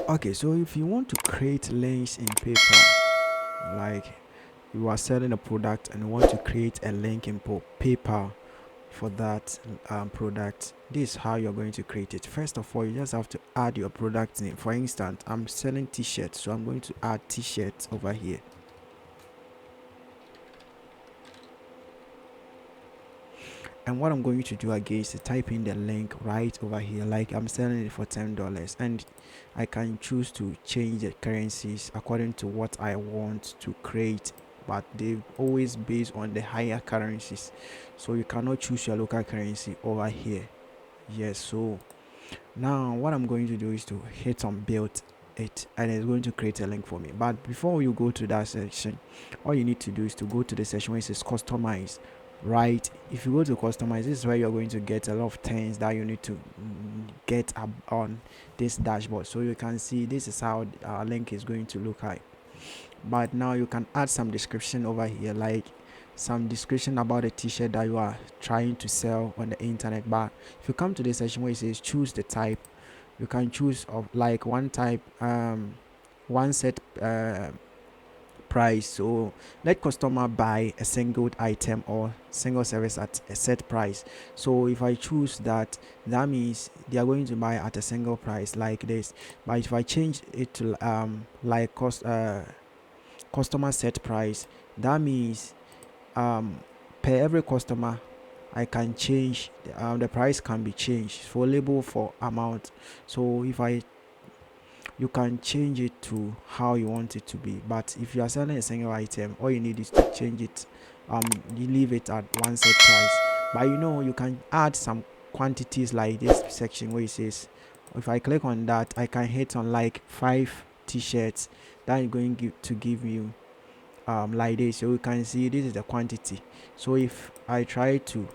Okay, so if you want to create links in PayPal, like you are selling a product and you want to create a link in PayPal for that product, this is how you're going to create it. First of all, you just have to add your product name. For instance, I'm selling t-shirts, so I'm going to add t-shirts over here. And what I'm going to do again is to type in the link right over here. Like I'm selling it for $10, and I can choose to change the currencies according to what I want to create, but they always based on the higher currencies, so you cannot choose your local currency over here. Yes, so now what I'm going to do is to hit on build it, and it's going to create a link for me. But before you go to that section, all you need to do is to go to the section where it says customize. Right, if you go to customize, this is where you're going to get a lot of things that you need to get up on this dashboard. So you can see this is how our link is going to look like. But now you can add some description over here, like some description about the t-shirt that you are trying to sell on the internet. But if you come to this section where it says choose the type, you can choose of like one type, one set price. So let customer buy a single item or single service at a set price. So if I choose that, that means they are going to buy at a single price like this. But if I change it to like customer set price, that means per every customer I can change the price can be changed for label for amount. So if I you can change it to how you want it to be. But if you are selling a single item, all you need is to change it, you leave it at one set price. But you can add some quantities like this section where it says, if I click on that, I can hit on like 5 t-shirts that is going to give you like this. So you can see this is the quantity. So if I try to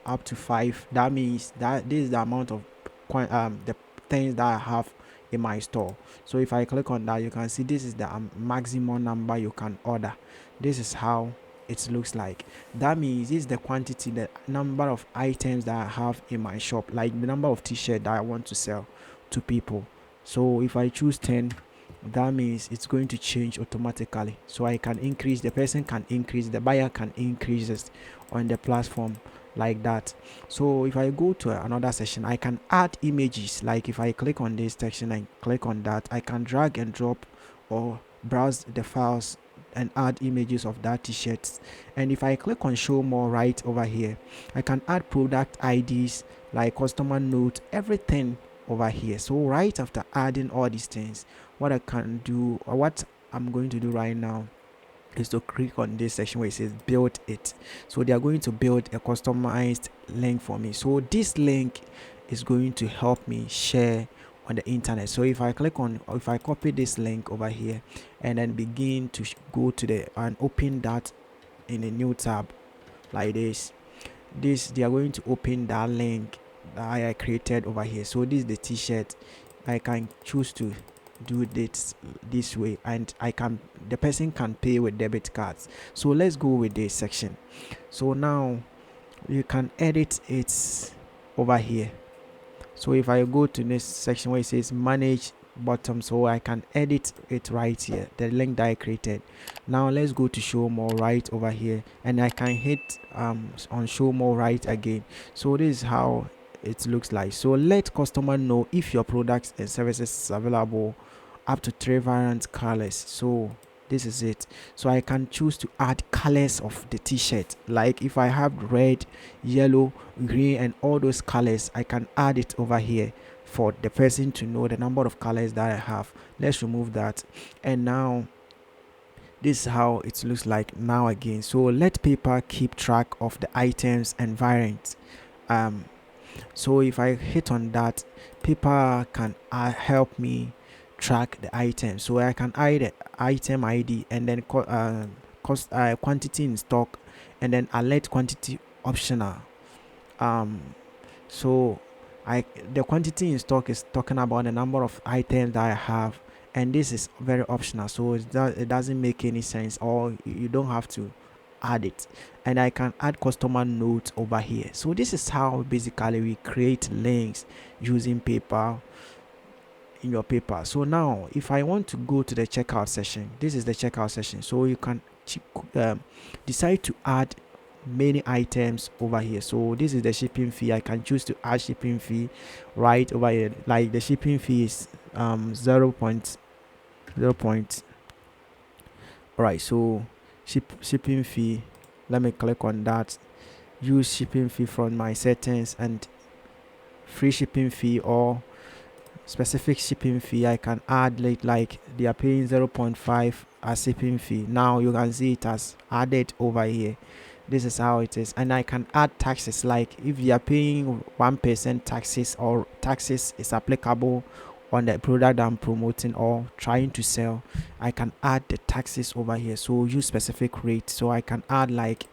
up to 5, that means that this is the amount of the things that I have in my store. So if I click on that, you can see this is the maximum number you can order. This is how it looks like. That means this is the quantity, the number of items that I have in my shop, like the number of t-shirts that I want to sell to people. So if I choose 10, that means it's going to change automatically. So I can increase, the person can increase, the buyer can increase it on the platform like that. So if I go to another section, I can add images. Like if I click on this section and click on that, I can drag and drop or browse the files and add images of that t-shirt. And if I click on show more right over here, I can add product IDs like customer note, everything over here. So right after adding all these things, what I can do, or what I'm going to do right now, is to click on this section where it says build it. So they are going to build a customized link for me. So this link is going to help me share on the internet. So if I click on, or if I copy this link over here and then begin to go to the and open that in a new tab like this, they are going to open that link that I created over here. So this is the t-shirt. I can choose to do this way, and the person can pay with debit cards. So let's go with this section. So now you can edit it over here. So if I go to this section where it says manage bottom, so I can edit it right here, the link that I created. Now let's go to show more right over here, and I can hit on show more right again. So this is how it looks like. So let customer know if your products and services is available up to 3 variant colors. So this is it. So I can choose to add colors of the t-shirt. Like if I have red, yellow, green, and all those colors, I can add it over here for the person to know the number of colors that I have. Let's remove that. And now this is how it looks like now again. So let PayPal keep track of the items and variants. So if I hit on that, PayPal can help me track the item. So I can add the item ID and then cost quantity in stock, and then alert quantity optional. So the quantity in stock is talking about the number of items that I have, and this is very optional, so it doesn't make any sense, or you don't have to add it. And I can add customer notes over here. So this is how basically we create links using PayPal. in your PayPal. So now if I want to go to the checkout session, this is the checkout session, so you can decide to add many items over here. So this is the shipping fee. I can choose to add shipping fee right over here. Like the shipping fee is 0 0. All right, so shipping fee, let me click on that, use shipping fee from my settings, and free shipping fee or specific shipping fee. I can add like they are paying 0.5 as shipping fee. Now you can see it has added over here. This is how it is. And I can add taxes, like if you are paying 1% taxes or taxes is applicable on the product I'm promoting or trying to sell, I can add the taxes over here. So use specific rate. So I can add like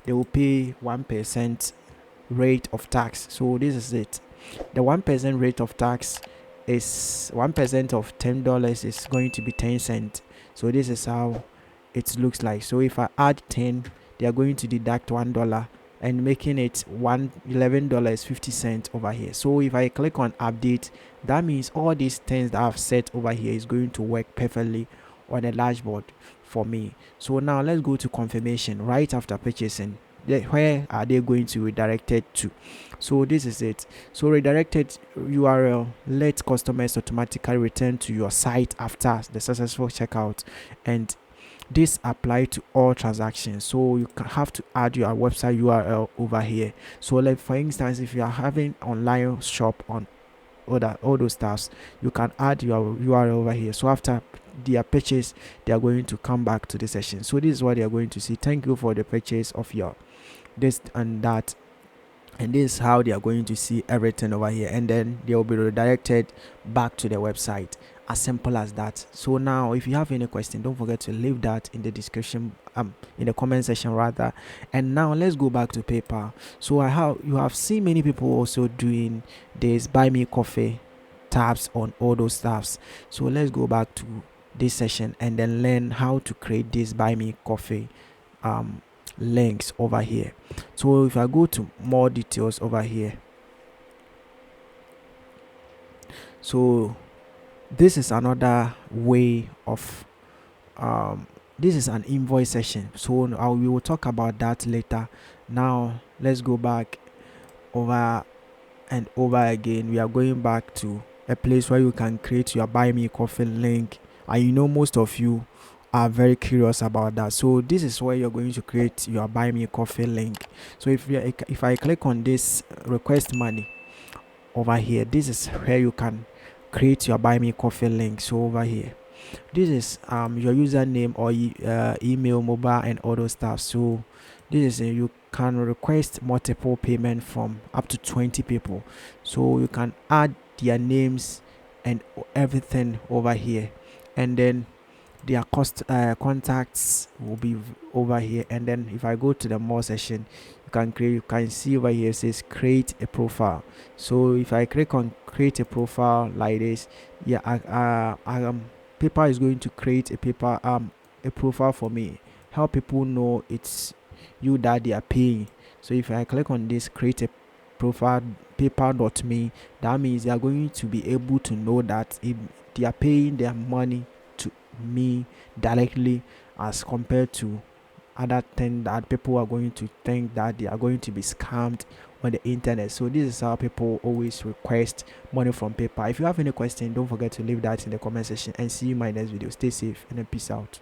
they will pay 1% rate of tax. So this is it. The 1% rate of tax is 1% of $10 is going to be 10 cents. So this is how it looks like. So if I add 10, they are going to deduct $1 and making it $11.50 over here. So if I click on update, that means all these things that I've set over here is going to work perfectly on the dashboard for me. So now let's go to confirmation right after purchasing. Where are they going to redirected to? So this is it. So redirected URL let customers automatically return to your site after the successful checkout, and this apply to all transactions. So you can have to add your website URL over here. So like for instance, if you are having online shop on all those stuffs, you can add your URL over here. So after their purchase, they are going to come back to the session. So this is what they are going to see. Thank you for the purchase of your this and that, and this is how they are going to see everything over here, and then they will be redirected back to the website. As simple as that. So now if you have any question, don't forget to leave that in the description, in the comment section rather. And now let's go back to PayPal. So you have seen many people also doing this buy me coffee tabs on all those tabs. So let's go back to this session and then learn how to create this buy me coffee links over here. So if I go to more details over here, so this is another way of this is an invoice session. So we will talk about that later. Now let's go back over and over again. We are going back to a place where you can create your buy me coffee link, and most of you are very curious about that. So this is where you're going to create your buy me coffee link. So if I click on this request money over here, this is where you can create your buy me coffee link. So over here, this is your username or email, mobile, and all those stuff. So this is you can request multiple payment from up to 20 people. So you can add their names and everything over here, and then their contacts will be over here. And then if I go to the more session, you can see over here it says create a profile. So if I click on create a profile like this, PayPal is going to create a profile for me, help people know it's you that they are paying. So if I click on this create a profile PayPal.me, that means they are going to be able to know that if they are paying their money to me directly, as compared to other thing that people are going to think that they are going to be scammed on the internet. So this is how people always request money from PayPal. If you have any question, don't forget to leave that in the comment section, and see you in my next video. Stay safe and then peace out.